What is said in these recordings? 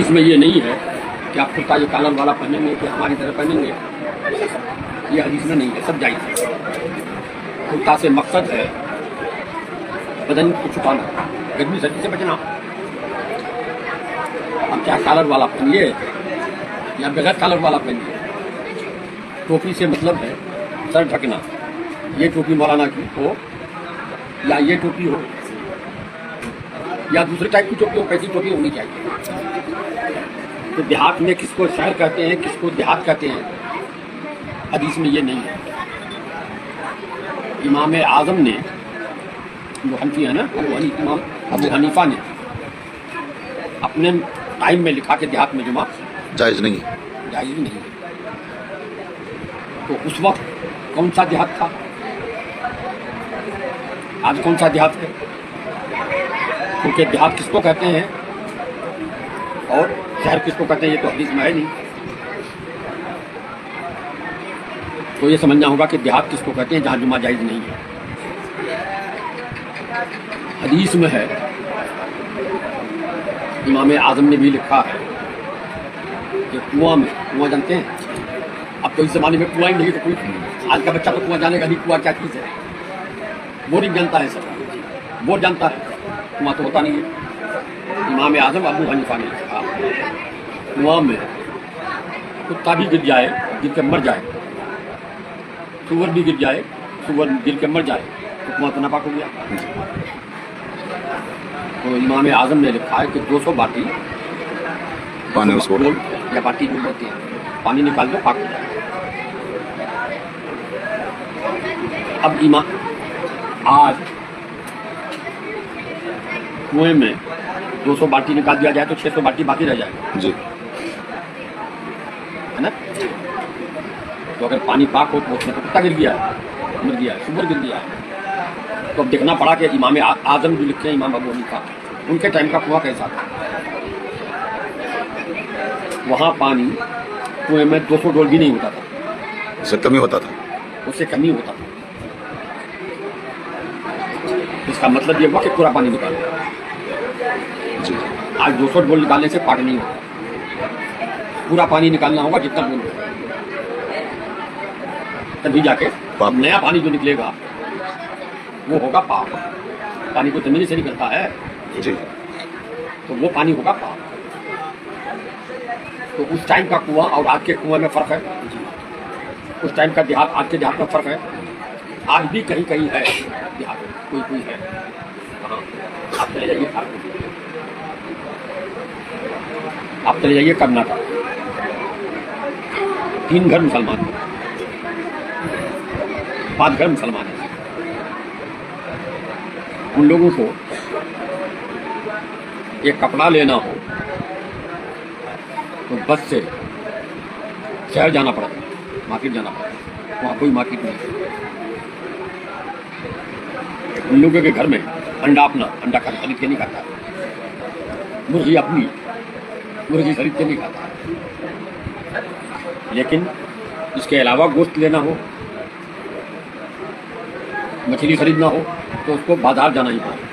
हदीस में ये नहीं है कि आप कुर्ता ये कॉलर वाला पहनेंगे कि हमारी तरह पहनेंगे, ये हदीस में नहीं है, सब जायज़ है। कुर्ता से मकसद है बदन को छुपाना, गर्मी सर्दी से बचना। आप चाहे कॉलर वाला पहनिए या बगैर कॉलर वाला पहनिए, टोपी से मतलब है सर ढकना। ये टोपी मौलाना की हो या ये टोपी हो या दूसरे टाइप की टोपी हो, कैसी टोपी होनी चाहिए। तो देहात में किसको शहर कहते हैं, किसको देहात कहते हैं, हदीस में ये नहीं है। इमाम आज़म ने, जो हनफी है ना, अबू हनीफा ने अपने टाइम में लिखा कि देहात में जुमा जायज़ नहीं है, जायज़ नहीं है। तो उस वक्त कौन सा देहात था, आज कौन सा देहात है? क्योंकि देहात किसको कहते हैं और शहर किसको कहते हैं, ये तो हदीस में है नहीं। तो ये समझना होगा कि देहात किसको कहते हैं जहाँ जुमा जायज़ नहीं है। हदीस में है, इमाम आज़म ने भी लिखा है कि कुआं जानते हैं। अब तो इस ज़माने में कुआं ही नहीं, तो कोई आज का बच्चा तो कुआं जानेगा नहीं, कुआं क्या चीज़ है। बोरिंग जानता है सब, वो जानता है, कुआं तो होता नहीं है। इमाम आज़म अबू हनीफा ने लिखा, कुआं में कुत्ता भी गिर जाए, गिर के मर जाए, सूअर भी गिर जाए, सूअर गिर के मर जाए, तो कुआं तो नापाक हो गया। तो इमाम आज़म ने लिखा है कि 200 बाटी पानी उसको या बाटी जो होती है, पानी निकाल दो, पाक हो जाए। अब आज कुएं में 200 बाल्टी निकाल दिया जाए तो 600 बाल्टी बाकी रह जाए जी, है ना। तो अगर पानी पाक हो तो उसमें तो कुत्ता गिर गया है, मर गया है, सूअर गिर गया है। तो अब देखना पड़ा कि इमाम आज़म जो लिखते हैं, इमाम अबू हनीफा, उनके टाइम का कुआं कैसा था। वहाँ पानी कुएं में 200 डोल भी नहीं होता था, उससे कमी होता था, उससे कमी होता था। इसका मतलब ये हुआ कि पूरा पानी निकाल जी। आज 200 डोल निकालने से पाक नहीं होगा, पूरा पानी निकालना होगा जितना डोल होगा, तभी जाके नया पानी जो निकलेगा वो होगा पाक। पानी को जमीन से निकलता है जी, तो वो पानी होगा पाक। तो उस टाइम का कुआं और आज के कुएं में फ़र्क है, उस टाइम का देहात आज के देहात में फ़र्क है। आज भी कहीं कहीं है देहात, कोई है। हाँ, आप चले जाइए आप चले जाइए कर्नाटक, 3 घर मुसलमान हैं, 5 घर मुसलमान हैं। उन लोगों को एक कपड़ा लेना हो तो बस से शहर जाना पड़ता है, मार्केट जाना पड़ता है। वहाँ कोई मार्केट नहीं। उन लोगों के घर में अंडा अपना, अंडा खरीद के नहीं खाता, मुर्गी अपनी, मुर्गी खरीद के नहीं खाता। लेकिन इसके अलावा गोश्त लेना हो, मछली खरीदना हो तो उसको बाजार जाना ही पड़ेगा।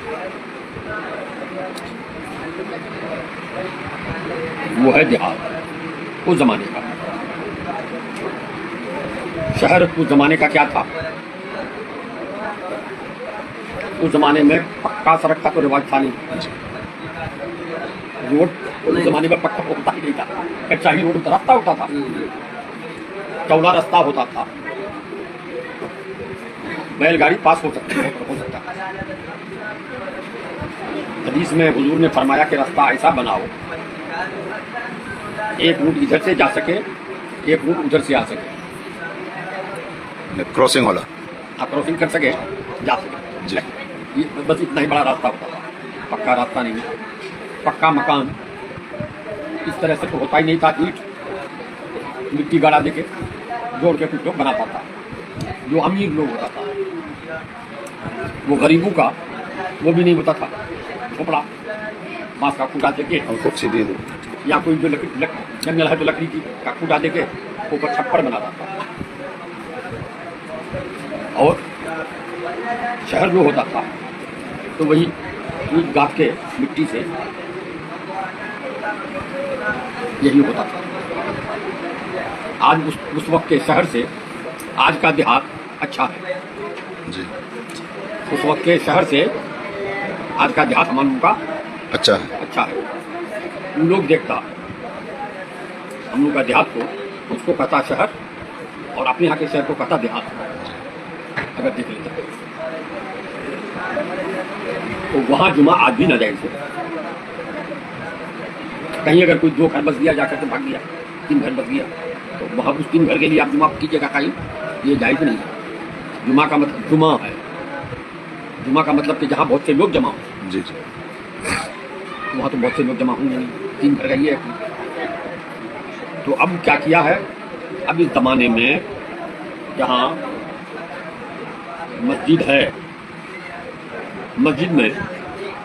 वो है देहात उस जमाने का। शहर उस जमाने का क्या था, उस जमाने में पक्का सड़क का तो रिवाज था नहीं। रोड उस जमाने में पक्का होता ही नहीं था, कच्चा ही रोड रास्ता होता था, चौड़ा रास्ता होता था, बैलगाड़ी पास हो सकता था। हदीस में हुजूर ने फरमाया कि रास्ता ऐसा बनाओ, एक रूट इधर से जा सके, एक रूट उधर से आ सके, क्रॉसिंग वाला, आप क्रॉसिंग कर सके, जा सके जी। बस इतना ही बड़ा रास्ता होता था, पक्का रास्ता नहीं। पक्का मकान इस तरह से तो होता ही नहीं था। ईंट मिट्टी गाड़ा देके जोड़ के कुछ लोग बनाता था, जो अमीर लोग होता था। वो गरीबों का वो भी नहीं होता था, झोपड़ा बांस का खूटा देके, या कोई जो जंगल है तो लकड़ी की का खूटा देके ऊपर छप्पर बनाता था। और शहर जो होता था तो वही ईंट गाँथ के मिट्टी से यही होता था। आज उस वक्त के शहर से आज का देहात अच्छा है। जी। उस वक्त के शहर से आज का देहात हम लोग का अच्छा है। अच्छा है। उन लोग देखता हम लोग का देहात को, उसको कहता शहर, और अपने यहाँ के शहर को कहता देहात। अगर देख लेते तो वहाँ जुमा आज भी न जाए। कहीं अगर कोई 2 घर बस दिया, जाकर के भाग गया, 3 घर बस गया, तो वहाँ उस 3 घर के लिए आप जुमा कीजिएगा कहीं, ये जायज़ नहीं है। जुमा का मतलब जुमा है। जुमा का मतलब कि जहाँ बहुत से लोग जमा हो। जी जी। वहाँ तो बहुत से लोग जमा होंगे नहीं, 3 घर गई है। तो अब क्या किया है, अब इस ज़माने में जहाँ मस्जिद है, मस्जिद में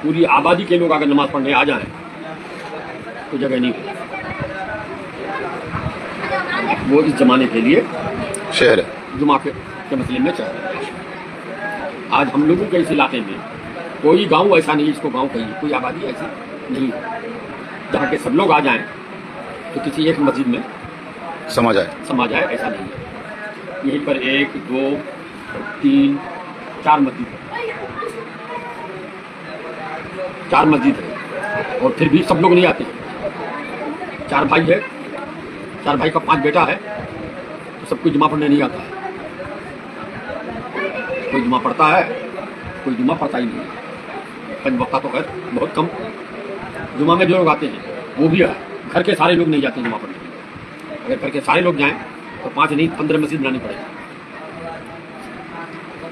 पूरी आबादी के लोग अगर नमाज पढ़ने आ जाएं तो जगह नहीं है। वो इस जमाने के लिए शहर है। जुमा के मसले में चल रहा है। आज हम लोगों के इस इलाके में कोई गांव ऐसा नहीं, इसको गांव कहिए, कोई आबादी ऐसी नहीं है जहाँ के सब लोग आ जाएं तो किसी एक मस्जिद में समा जाए, ऐसा नहीं है। यहीं पर 1, 2, 3, 4 मस्जिद है। 4 मस्जिद है और फिर भी सब लोग नहीं आते। 4 भाई है, 4 भाई का 5 बेटा है, तो सबको जुमा पढ़ने नहीं आता है। कोई जुमा पढ़ता है, कोई जुमा पढ़ता ही नहीं। 5 वक्ता तो खैर बहुत कम। जुमा में जो लोग आते हैं वो भी है, घर के सारे लोग नहीं जाते जुमा पढ़ने। अगर घर के सारे लोग जाएं तो 5 नहीं 15 मस्जिद बनानी पड़ेगी।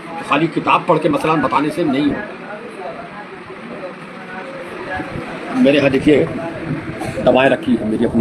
तो खाली किताब पढ़ के मसला बताने से नहीं होगा। मेरे यहाँ देखिए दवाएं रखी है मेरी अपनी।